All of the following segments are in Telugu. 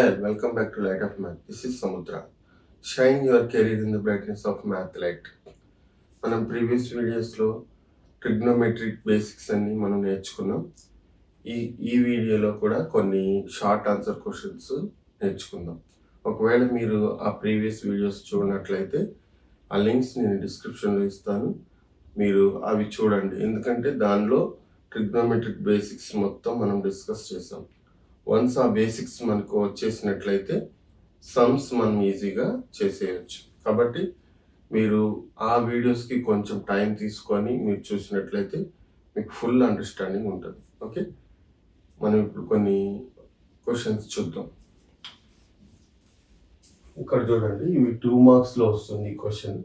Hi, welcome back to Light of Math. This is Samudra. Shine your career in the brightness of math light. మనం ప్రీవియస్ వీడియోస్లో ట్రిగ్నోమెట్రిక్ బేసిక్స్ అన్ని మనం నేర్చుకున్నాం. ఈ వీడియోలో కూడా కొన్ని షార్ట్ ఆన్సర్ క్వశ్చన్స్ నేర్చుకుందాం. ఒకవేళ మీరు ఆ ప్రీవియస్ వీడియోస్ చూడనట్లయితే ఆ లింక్స్ నేను డిస్క్రిప్షన్లో ఇస్తాను. మీరు అవి చూడండి, ఎందుకంటే దానిలో ట్రిగ్నోమెట్రిక్ బేసిక్స్ మొత్తం మనం డిస్కస్ చేసాం. వన్స్ ఆ బేసిక్స్ మనకు వచ్చేసినట్లయితే సమ్స్ మనం ఈజీగా చేసేయచ్చు. కాబట్టి మీరు ఆ వీడియోస్కి కొంచెం టైం తీసుకొని మీరు చూసినట్లయితే మీకు ఫుల్ అండర్స్టాండింగ్ ఉంటుంది. ఓకే, మనం ఇప్పుడు కొన్ని క్వశ్చన్స్ చూద్దాం. ఇక్కడ చూడండి, ఇవి 2 మార్క్స్లో వస్తుంది ఈ క్వశ్చన్.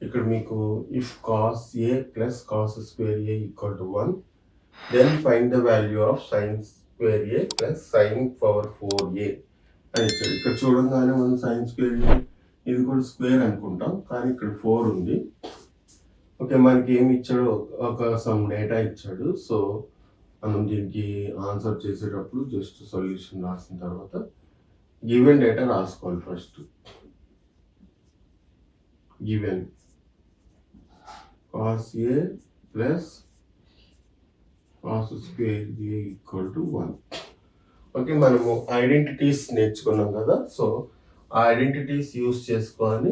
ఇక్కడ మీకు if cos A plus cos square A equal to 1 then find the value of sines square A plus sine power 4a అని ఇచ్చాడు. ఇక్కడ చూడంగానే మనం సైన్ స్క్వేర్ ఇది కూడా స్క్వేర్ అనుకుంటాం, కానీ ఇక్కడ 4 ఉంది. ఓకే, మనకి ఏమి ఇచ్చాడు, ఒక సమ్ డేటా ఇచ్చాడు. సో మనం దీనికి ఆన్సర్ చేసేటప్పుడు జస్ట్ సొల్యూషన్ రాసిన తర్వాత గివెన్ డేటా రాసుకోవాలి. First given cos A plus cos square A equal to 1. Okay, మనము ఐడెంటిటీస్ నేర్చుకున్నాం కదా. సో ఆ ఐడెంటిటీస్ యూస్ చేసుకొని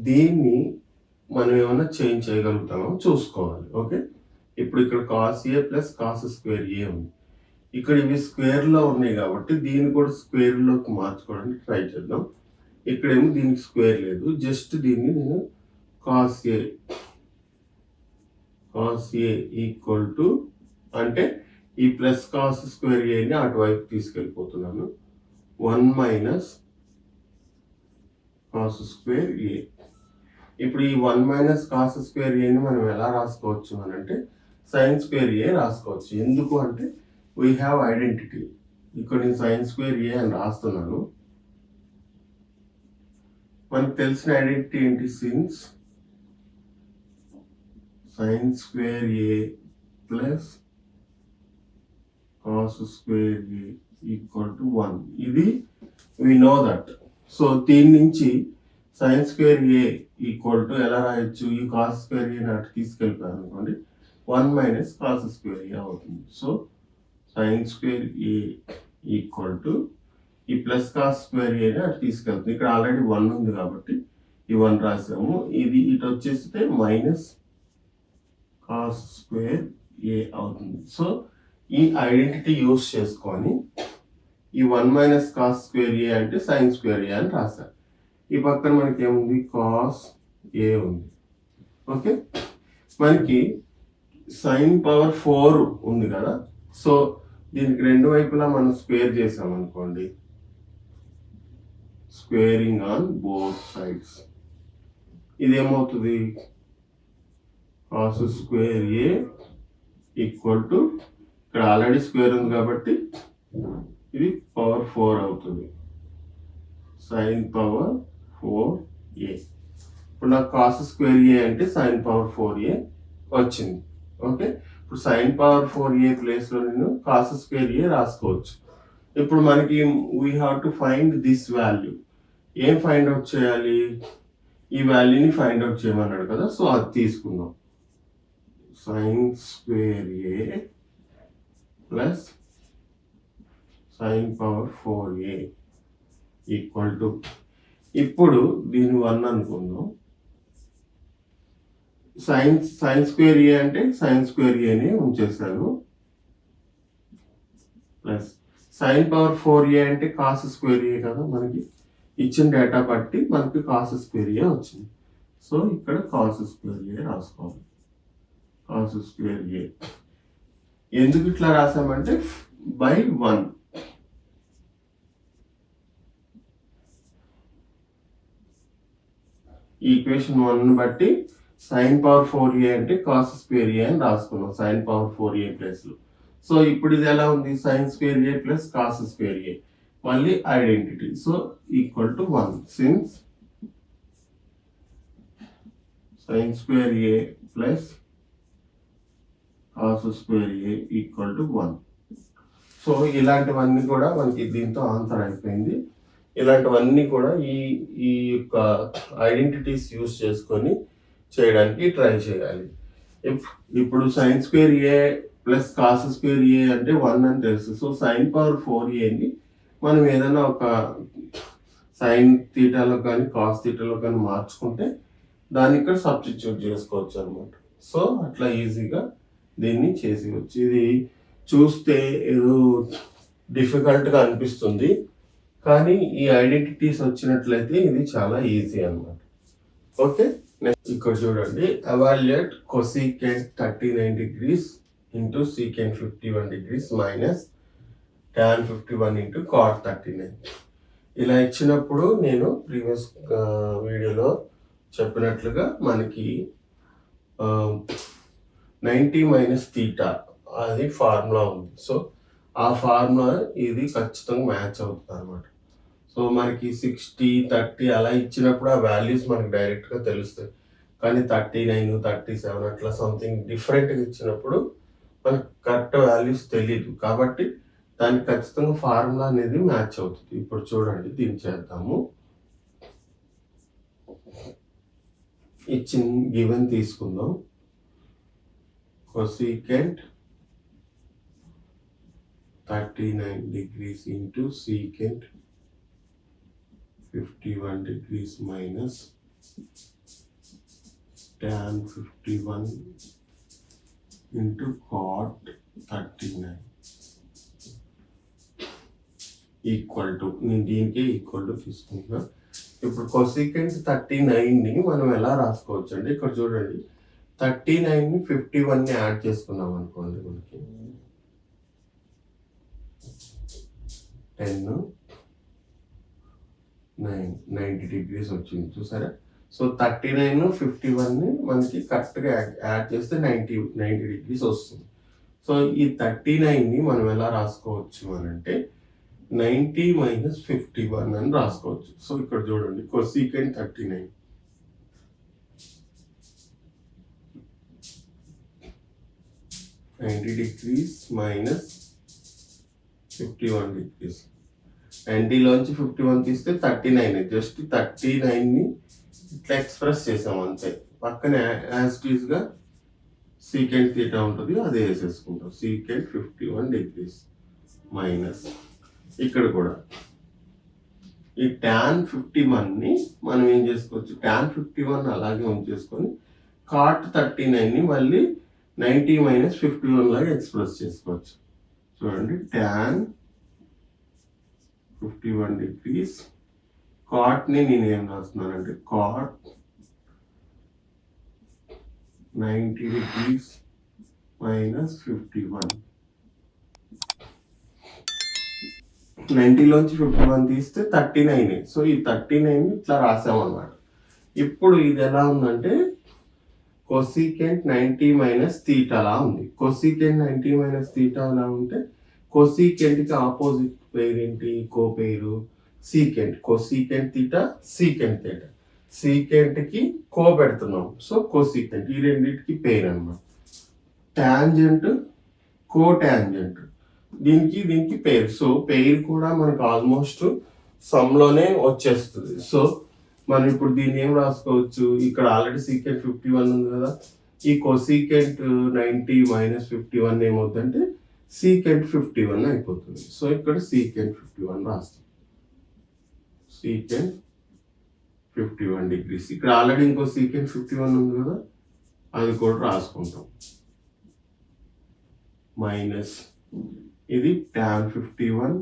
దీన్ని మనం ఏమైనా చేంజ్ చేయగలుగుతామో చూసుకోవాలి. ఓకే, ఇప్పుడు ఇక్కడ cos A plus cos square A ఉంది. ఇక్కడ ఇవి స్క్వేర్లో ఉన్నాయి కాబట్టి దీన్ని కూడా స్క్వేర్లోకి మార్చుకోవడానికి ట్రై చేద్దాం. ఇక్కడేమో దీనికి స్క్వేర్ లేదు, జస్ట్ దీన్ని నేను కాస్ ఏ ఈక్వల్ టు అంటే ఈ ప్లస్ కాస్ స్క్వేర్ ఏని అటువైపు తీసుకెళ్ళిపోతున్నాను. 1 మైనస్ కాస్ స్క్వేర్ ఏ. ఇప్పుడు ఈ 1 మైనస్ కాస్ స్క్వేర్ ఏని మనం ఎలా రాసుకోవచ్చు అని అంటే సైన్ స్క్వేర్ ఏ రాసుకోవచ్చు. ఎందుకు అంటే వీ హ్యావ్ ఐడెంటిటీ. ఇక్కడ నేను సైన్ స్క్వేర్ ఏ అని రాస్తున్నాను. మనకు తెలిసిన ఐడెంటిటీ ఏంటి, since sine square A plus cos square a equal to 1. ఇది we know that. సో దీని నుంచి sin square a equal to ఎలా రాయొచ్చు, ఈ cos square a నాటి తీసుకెళ్ళిపోయాను అనుకోండి, 1 మైనస్ cos square a అవుతుంది. So sin square a equal to ఈ ప్లస్ cos square a ని అటు తీసుకెళ్తుంది. ఇక్కడ ఆల్రెడీ 1 ఉంది కాబట్టి ఈ 1 రాసాము. ఇది ఇటు వచ్చేస్తే మైనస్ cos square a అవుతుంది. సో ఈ ఐడెంటిటీ యూస్ చేసుకొని ఈ 1 మైనస్ కాస్ స్క్వేర్ ఏ అంటే సైన్ స్క్వేర్ ఏ అని రాశారు. ఈ పక్కన మనకి ఏముంది, కాస్ ఏ ఉంది. ఓకే, మనకి సైన్ పవర్ 4 ఉంది కదా. సో దీనికి రెండు వైపులా మనం స్క్వేర్ చేసామనుకోండి, స్క్వేరింగ్ ఆన్ బోత్ సైడ్స్, ఇదేమవుతుంది, cos square A equal to ఇక్కడ ఆల్రెడీ స్క్వేర్ ఉంది కాబట్టి ఇది పవర్ 4 అవుతుంది, సైన్ పవర్ 4a. ఇప్పుడు నాకు కాస్ స్క్వేర్ ఏ అంటే సైన్ పవర్ 4a వచ్చింది. ఓకే, ఇప్పుడు సైన్ పవర్ 4a ప్లేస్లో నేను కాస్ స్క్వేర్ ఏ రాసుకోవచ్చు. ఇప్పుడు మనకి we have to find this value. ఏం ఫైండ్ అవుట్ చేయాలి, ఈ వాల్యూని ఫైండ్ అవుట్ చేయమన్నాడు కదా. సో అది తీసుకుందాం, sine square A plus sine power 4a equal to, ఇప్పుడు దీని 1 అనుకుందాం. సైన్ స్క్వేర్ ఏ అంటే సైన్ స్క్వేర్ ఏని ఉంచేసాను, ప్లస్ సైన్ పవర్ 4a అంటే కాస్ స్క్వేర్ ఏ కదా. మనకి ఇచ్చిన డేటా బట్టి మనకి కాస్ స్క్వేర్ ఏ వచ్చింది. సో ఇక్కడ కాస్ స్క్వేర్ ఏ రాసుకోవాలి, కాస్ స్క్వేర్ ఏ. ఎందుకు ఇట్లా రాసామంటే బై 1. ఈక్వేషన్ 1 బట్టి సైన్ పవర్ 4a అంటే కాస్ స్క్వేర్ ఏ అని రాసుకున్నాం సైన్ పవర్ 4a ప్లేస్లో. సో ఇప్పుడు ఇది ఎలా ఉంది, sine square A plus cos square ఏ, మళ్ళీ identity. So equal to 1 since sine square A plus cos square a equal to 1. So ఇలాంటివన్నీ కూడా మనకి దీంతో ఆన్సర్ అయిపోయింది. ఇలాంటివన్నీ కూడా ఈ యొక్క ఐడెంటిటీస్ యూస్ చేసుకొని చేయడానికి ట్రై చేయాలి. ఇప్పుడు sine square A plus cos square ఏ అంటే 1 అని తెలుసు. సో సైన్ పవర్ 4ఏని మనం ఏదైనా ఒక సైన్ థీటాలో కానీ కాస్ థీటాలో కానీ మార్చుకుంటే దాన్ని ఇక్కడ సబ్స్టిట్యూట్ చేసుకోవచ్చు అనమాట. సో అట్లా ఈజీగా దీన్ని చేసేయచ్చు. ఇది చూస్తే ఏదో డిఫికల్ట్గా అనిపిస్తుంది, కానీ ఈ ఐడెంటిటీస్ వచ్చినట్లయితే ఇది చాలా ఈజీ అనమాట. ఓకే, నెక్స్ట్ ఇక్కడ చూడండి, evaluate cosecant 39 degrees into secant 51 degrees minus tan 51 into cot 39. ఇలా ఇచ్చినప్పుడు నేను ప్రీవియస్ వీడియోలో చెప్పినట్లుగా మనకి 90 మైనస్ తీటా అది ఫార్ములా ఉంది. సో ఆ ఫార్ములా ఇది ఖచ్చితంగా మ్యాచ్ అవుతుంది అనమాట. సో మనకి 60, 30 అలా ఇచ్చినప్పుడు ఆ వాల్యూస్ మనకి డైరెక్ట్గా తెలుస్తాయి. కానీ 39, 37 అట్లా సంథింగ్ డిఫరెంట్గా ఇచ్చినప్పుడు మనకి కరెక్ట్ వాల్యూస్ తెలియదు. కాబట్టి దానికి ఖచ్చితంగా ఫార్ములా అనేది మ్యాచ్ అవుతుంది. ఇప్పుడు చూడండి, దీన్ని చేద్దాము. ఇచ్చిన గివెన్ తీసుకుందాం. Cosecant 39 degrees into secant 51 degrees minus tan 51 into cot 39 equal to, నేను దీనికి ఈక్వల్ టు తీసుకుంటున్నా. ఇప్పుడు కొసీకెంట్ 39ని మనం ఎలా రాసుకోవచ్చు అంటే ఇక్కడ చూడండి, 39ని 51ని యాడ్ చేసుకున్నాం అనుకోండి, మనకి 10 9 90 డిగ్రీస్ వచ్చింది చూసారా. సో 39 51ని మనకి కరెక్ట్గా యాడ్ చేస్తే 90 డిగ్రీస్ వస్తుంది. సో ఈ 39ని మనం ఎలా రాసుకోవచ్చు అని అంటే 90 మైనస్ 51 అని రాసుకోవచ్చు. సో ఇక్కడ చూడండి, కొసీకెంట్ 39 90 డిగ్రీస్ మైనస్ 51 డిగ్రీస్. 90లోంచి 51 తీస్తే 39. జస్ట్ 39ని ఇట్లా ఎక్స్ప్రెస్ చేసాం అంతే. పక్కన యాజ్ ఇట్ ఈస్గా సీకెంట్ థీటా ఉంటుంది, అదే వేసేసుకుంటాం. సీకెంట్ 51 డిగ్రీస్ మైనస్ ఇక్కడ కూడా ఈ tan 51ని మనం ఏం చేసుకోవచ్చు, tan 51 అలాగే ఉంచేసుకొని కాట్ 39ని మళ్ళీ 90 మైనస్ 51 లాగా ఎక్స్ప్రెస్ చేసుకోవచ్చు. చూడండి, tan 51 డిగ్రీస్ కాట్ని నేను ఏం రాస్తున్నానంటే కాట్ 90 డిగ్రీస్ మైనస్ 51. 90లోంచి 51 తీస్తే 39. సో ఈ 39 ఇట్లా రాసామన్నమాట. ఇప్పుడు ఇది ఎలా ఉందంటే కొసీకెంట్ 90 మైనస్ తీటా అలా ఉంది. కొసీకెంట్ 90 మైనస్ తీటా అలా ఉంటే కొసీకెంట్కి ఆపోజిట్ పేరు ఏంటి, కో పేరు secant. Cosecant theta secant theta. సీకెంట్కి కో పెడుతున్నాం, సో కొసీకెంట్. ఈ రెండింటికి పేరు అన్నమాట. టాంజెంట్ కో టాంజెంట్, దీనికి పేరు. సో పేరు కూడా మనకు ఆల్మోస్ట్ సమ్లోనే వచ్చేస్తుంది. సో మనం ఇప్పుడు దీన్ని ఏం రాసుకోవచ్చు, ఇక్కడ ఆల్రెడీ సీకెంట్ 51 ఉంది కదా, ఈ కొసీకెంట్ 90 మైనస్ 51 ఏమవుతుందంటే సీకెంట్ 51 అయిపోతుంది. సో ఇక్కడ సీకెంట్ 51 రాస్తాం. Secant 51 degrees. ఇక్కడ ఆల్రెడీ ఇంకో సీకెంట్ 51 ఉంది కదా, అది కూడా రాసుకుంటాం. మైనస్ ఇది tan 51.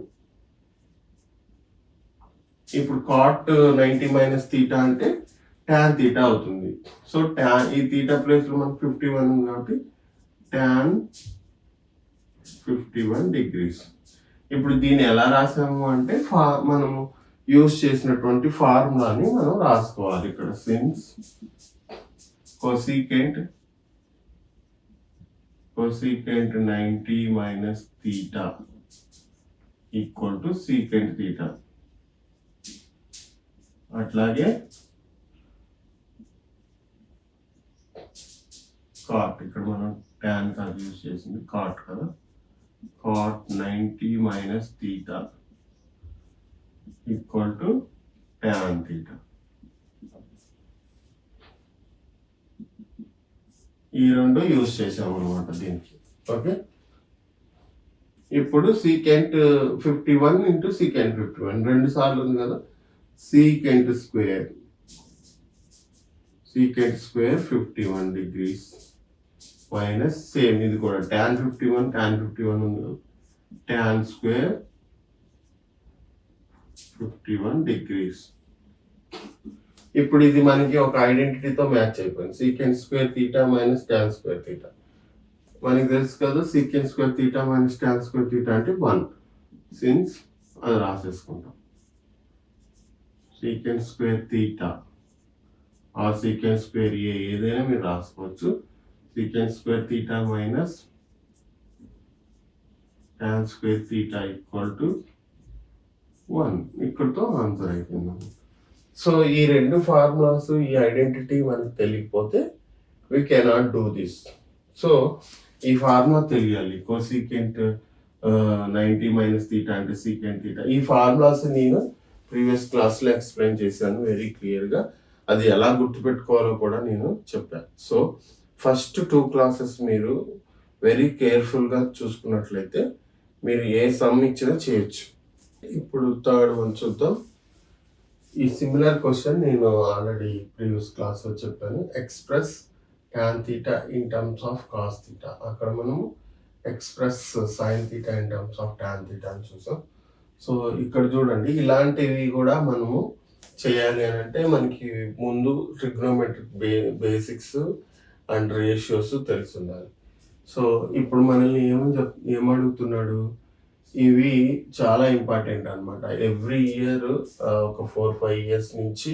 ఇప్పుడు కాట్ 90 మైనస్ తీటా అంటే tan తీటా అవుతుంది. సో ఈ తీటా ప్లేస్లో మనకు 51 ఉంది కాబట్టి tan 51 డిగ్రీస్. ఇప్పుడు దీన్ని ఎలా రాసాము అంటే మనము యూజ్ చేసినటువంటి ఫార్ములాని మనం రాసుకోవాలి ఇక్కడ. Since cosecant 90 minus theta equal to secant theta. అట్లాగే కాట్, ఇక్కడ మనం ట్యాన్ కాదు యూజ్ చేసింది, కాట్ కదా. cot 90 minus theta equal to tan theta. ఈ రెండు యూజ్ చేసాం అనమాట దీనికి. ఓకే, ఇప్పుడు సీకెంట్ 51 ఇంటూ సీకెంట్ 51 రెండు సార్లు ఉంది కదా, secant square 51 degrees minus same ఇది కూడా tan 51 ఉంది కదా, tan స్క్వేర్ 51 డిగ్రీస్. ఇప్పుడు ఇది మనకి ఒక ఐడెంటిటీతో మ్యాచ్ అయిపోయింది, secant square theta minus tan square theta. మనకి తెలుసు కదా secant square theta minus tan square theta అంటే 1, సిన్స్ అది రాసేసుకుంటాం. Secant square theta or secant square ఏదైనా మీరు రాసుకోవచ్చు. Secant square theta minus tan square theta equal to 1. ఇక్కడతో ఆన్సర్ అయిపోయింది. సో ఈ రెండు ఫార్ములాస్, ఈ ఐడెంటిటీ మనకు తెలియకపోతే we cannot do this. So ఈ ఫార్ములా తెలియాలి, కోసీకెంట్ 90 మైనస్ తీటా అంటే సీకెంట్ తీటా. ఈ ఫార్ములాస్ నేను ప్రీవియస్ క్లాస్లో ఎక్స్ప్లెయిన్ చేశాను వెరీ క్లియర్గా. అది ఎలా గుర్తుపెట్టుకోవాలో కూడా నేను చెప్పాను. సో ఫస్ట్ 2 క్లాసెస్ మీరు వెరీ కేర్ఫుల్గా చూసుకున్నట్లయితే మీరు ఏ సమ్ ఇచ్చినా చేయొచ్చు. ఇప్పుడు థర్డ్ వన్ చూద్దాం. ఈ సిమిలర్ క్వశ్చన్ నేను ఆల్రెడీ ప్రీవియస్ క్లాస్లో చెప్పాను. Express tan theta in terms of cos theta. అక్కడ మనము express sin theta in terms of tan theta అని చూసాం. సో ఇక్కడ చూడండి, ఇలాంటివి కూడా మనము చేయాలి అని అంటే మనకి ముందు ట్రిగ్నోమెట్రిక్ బేసిక్స్ అండ్ రేషియోస్ తెలిసి ఉండాలి. సో ఇప్పుడు మనల్ని ఏమడుగుతున్నాడు, ఇవి చాలా ఇంపార్టెంట్ అనమాట. ఎవ్రీ ఇయర్ ఒక 4-5 ఇయర్స్ నుంచి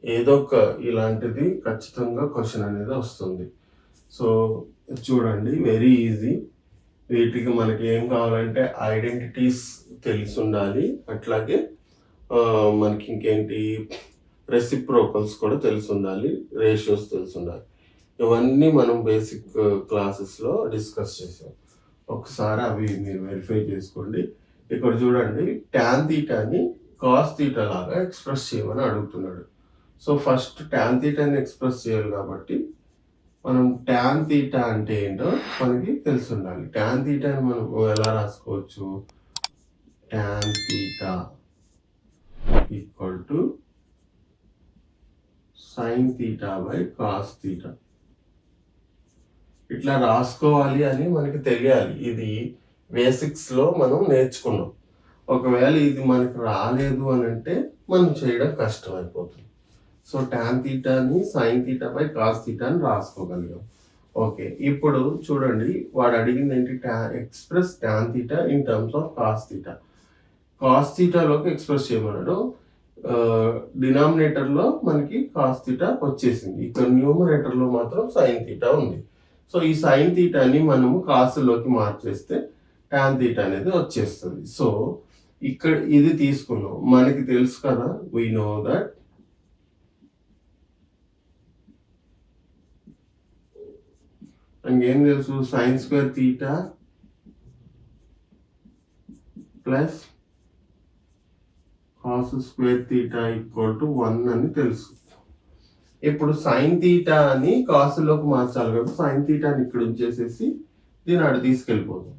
ఏదో ఒక ఇలాంటిది ఖచ్చితంగా క్వశ్చన్ అనేది వస్తుంది. సో చూడండి, వెరీ ఈజీ. వీటికి మనకి ఏం కావాలంటే ఐడెంటిటీస్ తెలిసి ఉండాలి, అట్లాగే మనకి ఇంకేంటి రెసిప్రోకల్స్ కూడా తెలిసి ఉండాలి, రేషియోస్ తెలిసి ఉండాలి. ఇవన్నీ మనం బేసిక్ క్లాసెస్లో డిస్కస్ చేసాం. ఒకసారి అవి మీరు వెరిఫై చేసుకోండి. ఇక్కడ చూడండి, tan తీటాని కాస్ తీటా లాగా ఎక్స్ప్రెస్ చేయమని అడుగుతున్నాడు. సో ఫస్ట్ tan తీటాని ఎక్స్ప్రెస్ చేయాలి కాబట్టి మనం tan తీటా అంటే ఏంటో మనకి తెలిసి ఉండాలి. tan తీటాని మనం ఎలా రాసుకోవచ్చు, tan theta equal to sin theta by cos theta. ఇట్లా రాసుకోవాలి అని మనకి తెలియాలి. ఇది బేసిక్స్లో మనం నేర్చుకున్నాం. ఒకవేళ ఇది మనకి రాలేదు అని అంటే మనం చేయడం కష్టం అయిపోతుంది. సో tan తీటాని sin theta by cos theta అని రాసుకోగలిగాం. ఓకే, ఇప్పుడు చూడండి, వాడు అడిగింది ఏంటి, express tan theta in terms of cos theta. Cos తీటాలోకి ఎక్స్ప్రెస్ చేయమన్నాడు. డినామినేటర్లో మనకి కాస్ తీటా వచ్చేసింది, ఇక్కడ న్యూమరేటర్లో మాత్రం sin తీటా ఉంది. సో ఈ sin తీటాని మనము కాసులోకి మార్చేస్తే tan తీటా అనేది వచ్చేస్తుంది. సో ఇక్కడ ఇది తీసుకున్నాం, మనకి తెలుసు కదా, వీ నో దట్ ఇంకేం తెలుసు, sin square theta plus cos square theta equal to 1 అని తెలుసు. ఇప్పుడు sin తీటా అని కాసులోకి మార్చాలి కాబట్టి sin తీటాని ఇక్కడ ఉంచేసేసి దీని అటు తీసుకెళ్ళిపోతాం.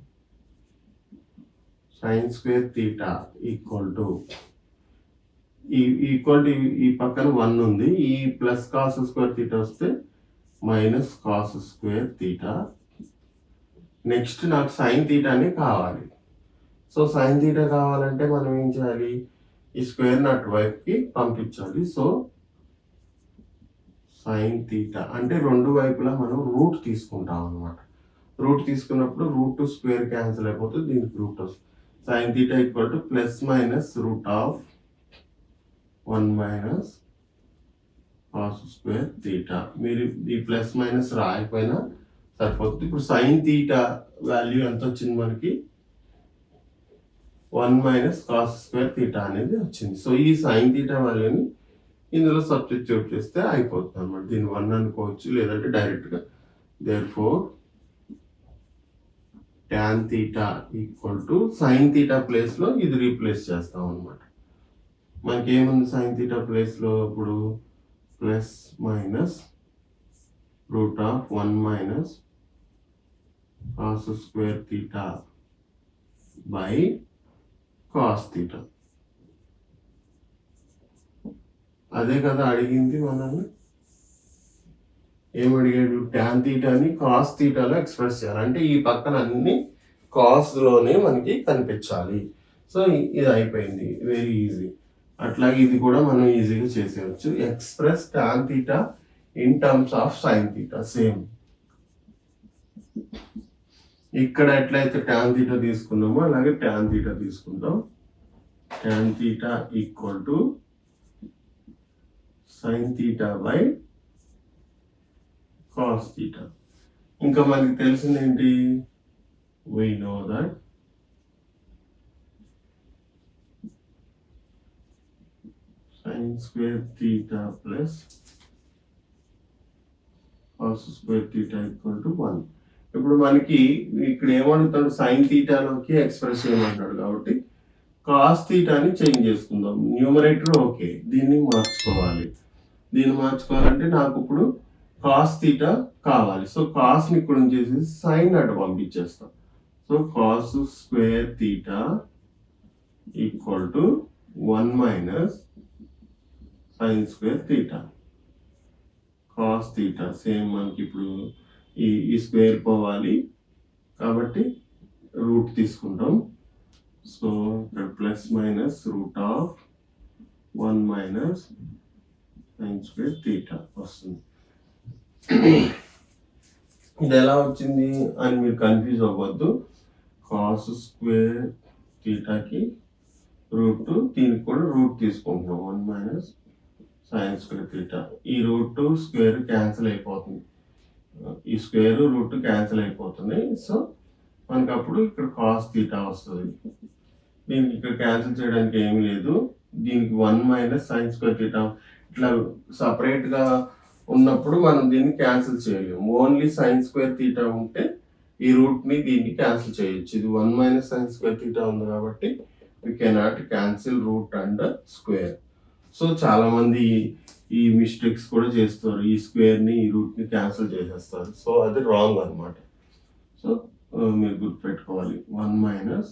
sin square theta equal to ఈ పక్కన 1 ఉంది, ఈ ప్లస్ కాస్ స్క్వేర్ తీటా వస్తే minus cos square theta. Next నాకు sin తీటానే కావాలి. సో sin తీటా కావాలంటే మనం ఏం చేయాలి, ఈ స్క్వేర్ని అటువైపుకి పంపించాలి. సో sin తీటా అంటే రెండు వైపులా మనం రూట్ తీసుకుంటాం అనమాట. రూట్ తీసుకున్నప్పుడు రూట్ స్క్వేర్ క్యాన్సిల్ అయిపోతుంది, దీనికి రూట్ వస్తుంది. sin theta equal to plus minus root of 1 minus cos square theta. మీరు ఈ ప్లస్ మైనస్ రాయకపోయినా సరిపోతుంది. ఇప్పుడు sin తీటా వాల్యూ ఎంత వచ్చింది మనకి, 1 మైనస్ కాస్ స్క్వేర్ తీటా అనేది వచ్చింది. సో ఈ sin తీటా వాల్యూని ఇందులో సబ్స్టిట్యూట్ చేస్తే అయిపోతుంది అనమాట. దీన్ని 1 అనుకోవచ్చు, లేదంటే డైరెక్ట్గా therefore tan theta equal to sin theta ప్లేస్లో ఇది రీప్లేస్ చేస్తాం అనమాట. మనకి ఏముంది sin theta ప్లేస్లో ఇప్పుడు plus minus root of 1 minus cos square theta by cos theta. అదే కదా అడిగింది మనల్ని. ఏమడిగాడు? ట్యాన్ థీటాని కాస్ థీటాలో ఎక్స్ప్రెస్ చేయాలి. అంటే ఈ పక్కన అన్ని కాస్లోనే మనకి కనిపించాలి. సో ఇది అయిపోయింది, వెరీ ఈజీ. అట్లాగే ఇది కూడా మనం ఈజీగా చేసేయచ్చు. Express tan theta in terms of sine theta. Same ఇక్కడ ఎట్లయితే ట్యాన్ థీటా తీసుకున్నామో అలాగే ట్యాన్ థీటా తీసుకుంటాం. Tan theta equal to sine theta by cos theta. ఇంకా మనకి తెలిసింది ఏంటి? we know that sin square theta plus cos square theta equal to 1. ఇప్పుడు మనకి ఇక్కడ ఏమంటాడు? సైన్ థీటాలోకి ఎక్స్ప్రెస్ చేయమంటాడు కాబట్టి కాస్ థీటాని చేంజ్ చేసుకుందాం. న్యూమరేటర్ ఓకే, దీన్ని మార్చుకోవాలి. దీన్ని మార్చుకోవాలంటే నాకు ఇప్పుడు కాస్ థీటా కావాలి. సో కాస్ని ఇక్కడ ఉంచేసి సైన్ అటు పంపించేస్తాం. So cos square theta equal to 1 minus sine square theta cos theta. Same మనకి ఇప్పుడు ఈ స్క్వేర్ పోవాలి కాబట్టి రూట్ తీసుకుంటాం. సో ఇక్కడ plus minus root of 1 minus sine square theta వస్తుంది. ఇది ఎలా వచ్చింది అని మీరు కన్ఫ్యూజ్ అవ్వద్దు. కాస్ స్క్వేర్ థీటాకి రూట్, దీనికి కూడా రూట్ తీసుకుంటున్నాం 1 మైనస్ సైన్ స్క్వేర్ థీటా. ఈ రూట్ స్క్వేర్ క్యాన్సిల్ అయిపోతుంది, ఈ స్క్వేర్ రూట్ క్యాన్సిల్ అయిపోతుంది. సో మనకి అప్పుడు ఇక్కడ కాస్ థీటా వస్తుంది. దీనికి ఇక్కడ క్యాన్సిల్ చేయడానికి ఏమీ లేదు. దీనికి 1 మైనస్ సైన్ స్క్వేర్ థీటా ఇట్లా సపరేట్గా ఉన్నప్పుడు మనం దీన్ని క్యాన్సిల్ చేయలేము. ఓన్లీ సైన్ స్క్వేర్ థీటా ఉంటే ఈ రూట్ని దీన్ని క్యాన్సిల్ చేయొచ్చు. ఇది 1 మైనస్ సైన్ స్క్వేర్ థీటా ఉంది కాబట్టి we cannot cancel root and square. So చాలామంది ఈ మిస్టేక్స్ కూడా చేస్తారు, ఈ స్క్వేర్ని ఈ రూట్ని క్యాన్సిల్ చేసేస్తారు. సో అది రాంగ్ అనమాట. సో మీరు గుర్తుపెట్టుకోవాలి 1 మైనస్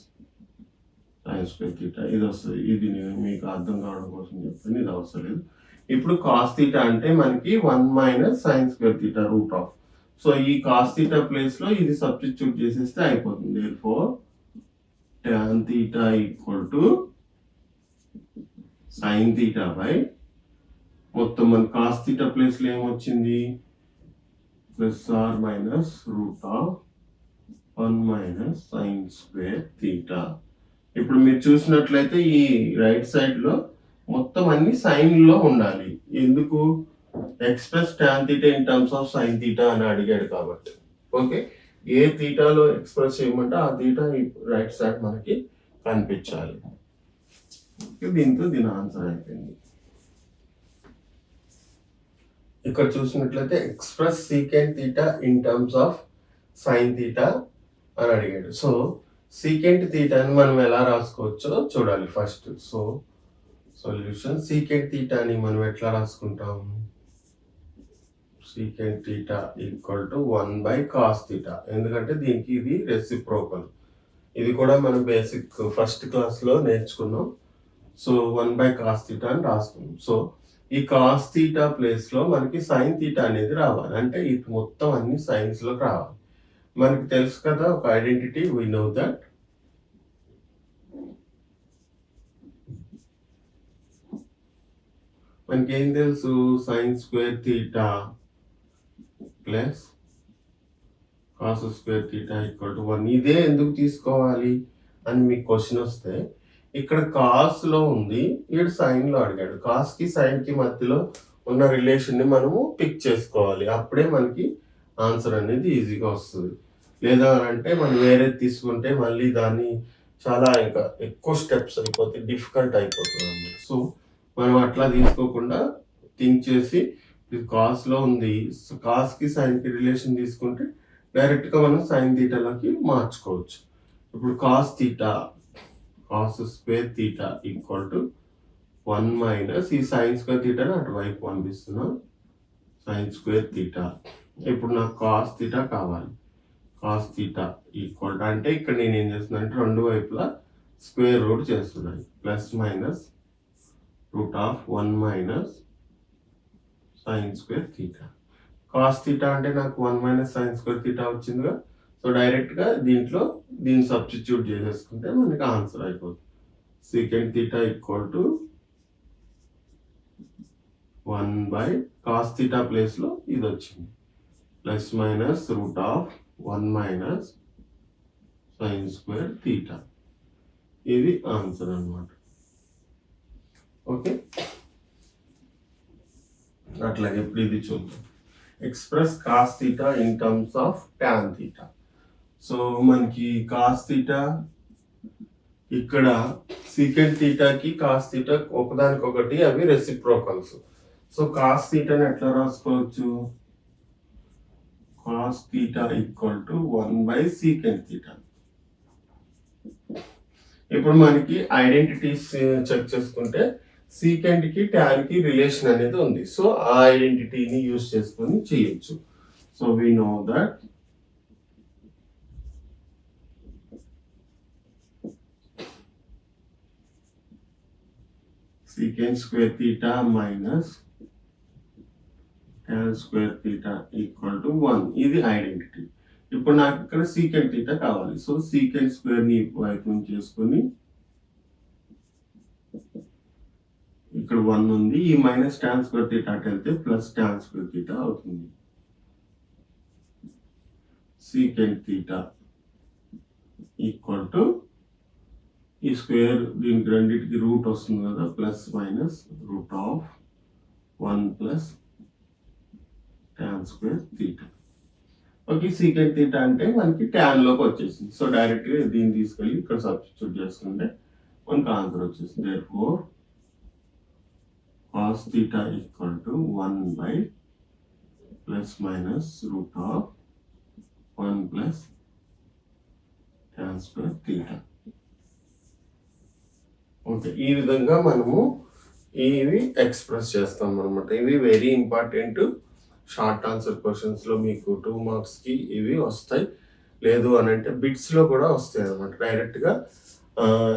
సైన్ స్క్వేర్ థీటా ఇది వస్తుంది. ఇది నేను మీకు అర్థం కావడం కోసం చెప్తాను, ఇది అవసరం లేదు. ఇప్పుడు కాస్ థీటా అంటే మనకి 1 minus sine square theta root of. So ఈ కాస్ థీటా ప్లేస్లో ఇది సబ్స్టిట్యూట్ చేసేస్తే అయిపోతుంది. therefore tan theta equal to sin theta by మొత్తం మన కాస్ థీటా ప్లేస్లో ఏమొచ్చింది? Plus or minus root of 1 minus sine square theta. ఇప్పుడు మీరు చూసినట్లయితే ఈ రైట్ సైడ్లో మొత్తం అన్ని సైన్లో ఉండాలి. ఎందుకు? Express tan theta in terms of sine theta అని అడిగాడు కాబట్టి. ఓకే, ఏ థీటాలో ఎక్స్ప్రెస్ చేయమంటే ఆ థీటా రైట్ సైడ్ మనకి కనిపించాలి. దీంతో దీని ఆన్సర్ అయిపోయింది. ఇక్కడ చూసినట్లయితే express secant theta in terms of sine theta అని అడిగాడు. సో సీకెంట్ థీటాని మనం ఎలా రాసుకోవచ్చో చూడాలి ఫస్ట్. సో సొల్యూషన్ సీకెంట్ థీటాని మనం ఎట్లా రాసుకుంటాం? Secant theta equal to 1 by cos theta. ఎందుకంటే దీనికి ఇది రెసిప్రోకల్. ఇది కూడా మనం బేసిక్ ఫస్ట్ క్లాస్లో నేర్చుకున్నాం. సో 1 బై కాస్ థీటా అని రాసుకున్నాం. సో ఈ కాస్ థీటా ప్లేస్లో మనకి సైన్ థీటా అనేది రావాలి. అంటే ఇది మొత్తం అన్ని సైన్స్లోకి రావాలి. మనకి తెలుసు కదా ఒక ఐడెంటిటీ, వీ నో దట్ మనకి ఏం తెలుసు? Sign square theta plus cos square theta equal to 1. ఇదే ఎందుకు తీసుకోవాలి అని మీకు క్వశ్చన్ వస్తే, ఇక్కడ కాస్లో ఉంది, ఇక్కడ సైన్లో అడిగాడు. కాస్కి సైన్కి మధ్యలో ఉన్న రిలేషన్ని మనము పిక్ చేసుకోవాలి. అప్పుడే మనకి ఆన్సర్ అనేది ఈజీగా వస్తుంది. లేదా అంటే మనం వేరే తీసుకుంటే మళ్ళీ దాన్ని చాలా ఇంకా ఎక్కువ స్టెప్స్ అయిపోతే డిఫికల్ట్ అయిపోతుంది అన్నమాట. సో మనం అట్లా తీసుకోకుండా థింక్ చేసి ఇది కాస్లో ఉంది, కాస్కి సైన్కి రిలేషన్ తీసుకుంటే డైరెక్ట్గా మనం సైన్ థీటాలోకి మార్చుకోవచ్చు. ఇప్పుడు cos theta, cos square theta equal to 1 minus ఈ సైన్ స్క్వేర్ థీటాని అటువైపు పంపిస్తున్నాం, సైన్ స్క్వేర్ థీటా. ఇప్పుడు నాకు కాస్ థీటా కావాలి. కాస్ థీటా ఈక్వల్ టు అంటే ఇక్కడ నేను ఏం చేస్తున్నాను అంటే రెండు వైపులా స్క్వేర్ రూట్ చేస్తున్నాను, plus minus root of 1 minus sine square theta. Cos theta అంటే నాకు 1 మైనస్ సైన్ స్క్వేర్ థీటా వచ్చిందిగా. సో డైరెక్ట్గా దీన్ని సబ్స్టిట్యూట్ చేసేసుకుంటే మనకి ఆన్సర్ అయిపోతుంది. Secant theta equal to 1 by cos theta ప్లేస్లో ఇది వచ్చింది, plus minus root of 1 minus sine square theta. ఇది ఆన్సర్ అన్నమాట. ఓకే, అట్లాగే ఇప్పుడు ఇది చూద్దాం. Express cos theta in terms of tan theta. So మనకి కాస్ థీటా ఇక్కడ సీకెంట్ థీటాకి కాస్ థీటా ఒకదానికొకటి అవి రెసిప్రోకల్స్. సో కాస్ థీటాని ఎట్లా రాసుకోవచ్చు? Cos theta equal to 1 by secant theta. ఇప్పుడు మనకి ఐడెంటిటీస్ చెక్ చేసుకుంటే సీకెంట్ కి టాన్ కి రిలేషన్ అనేది ఉంది. సో ఆ ఐడెంటిటీని యూజ్ చేసుకొని చేయొచ్చు. So we know that secant square theta minus tan square theta equal to 1. ఇది ఐడెంటిటీ. ఇప్పుడు నాకు ఇక్కడ సీకెంట్ థీటా కావాలి. సో సీకెంట్ స్క్వేర్ ని వైపు నుంచి చేసుకొని ఇక్కడ 1 ఉంది, ఈ మైనస్ tan స్క్వేర్ థీటా అటు వెళ్తే ప్లస్ tan స్క్వేర్ థీటా అవుతుంది. సీకెంట్ థీటా ఈక్వల్ టు ఈ స్క్వేర్ దీనికి రెండింటికి రూట్ వస్తుంది కదా, plus minus root of 1 plus tan square theta. Okay, secant theta అంటే మనకి tan లోకి వచ్చేసింది. సో డైరెక్ట్గా దీన్ని తీసుకెళ్ళి ఇక్కడ సబ్స్టిట్యూట్ చేసుకుంటే మనకు ఆన్సర్ వచ్చేసింది. Therefore cos theta equal to 1 by plus minus root of 1 plus tan square theta. Okay, ఈ విధంగా మనము ఇవి ఎక్స్ప్రెస్ చేస్తాం అనమాట. ఇవి వెరీ ఇంపార్టెంట్. షార్ట్ ఆన్సర్ క్వశ్చన్స్లో మీకు 2 మార్క్స్కి ఇవి వస్తాయి. లేదు అని అంటే బిట్స్లో కూడా వస్తాయి అనమాట. డైరెక్ట్గా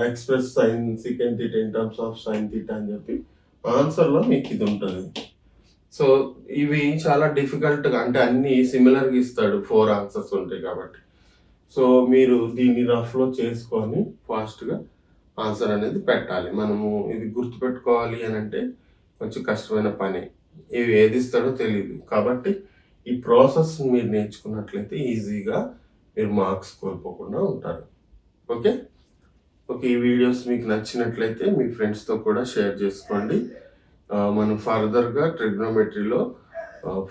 express sine secant theta in terms of sine theta అని చెప్పి ఆన్సర్లో మీకు ఇది ఉంటుంది. సో ఇవి చాలా డిఫికల్ట్గా అంటే అన్ని సిమిలర్గా ఇస్తాడు, 4 ఆన్సర్స్ ఉంటాయి కాబట్టి. సో మీరు దీన్ని రఫ్లో చేసుకొని ఫాస్ట్గా ఆన్సర్ అనేది పెట్టాలి. మనము ఇది గుర్తుపెట్టుకోవాలి అని అంటే కొంచెం కష్టమైన పని. ఇవి ఏది ఇస్తాడో తెలియదు కాబట్టి ఈ ప్రాసెస్ మీరు నేర్చుకున్నట్లయితే ఈజీగా మీరు మార్క్స్ కోల్పోకుండా ఉంటారు. ఓకే, ఈ వీడియోస్ మీకు నచ్చినట్లయితే మీ ఫ్రెండ్స్తో కూడా షేర్ చేసుకోండి. మనం ఫర్దర్గా ట్రిగ్నోమెట్రీలో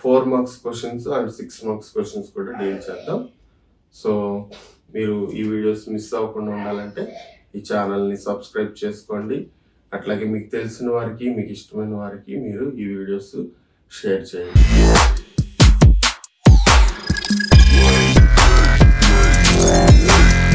4 marks questions and 6 marks questions కూడా డీల్ చేద్దాం. సో మీరు ఈ వీడియోస్ మిస్ అవ్వకుండా ఉండాలంటే ఈ ఛానల్ని సబ్స్క్రైబ్ చేసుకోండి. అట్లాగే మీకు తెలిసిన వారికి, మీకు ఇష్టమైన వారికి మీరు ఈ వీడియోస్ షేర్ చేయండి.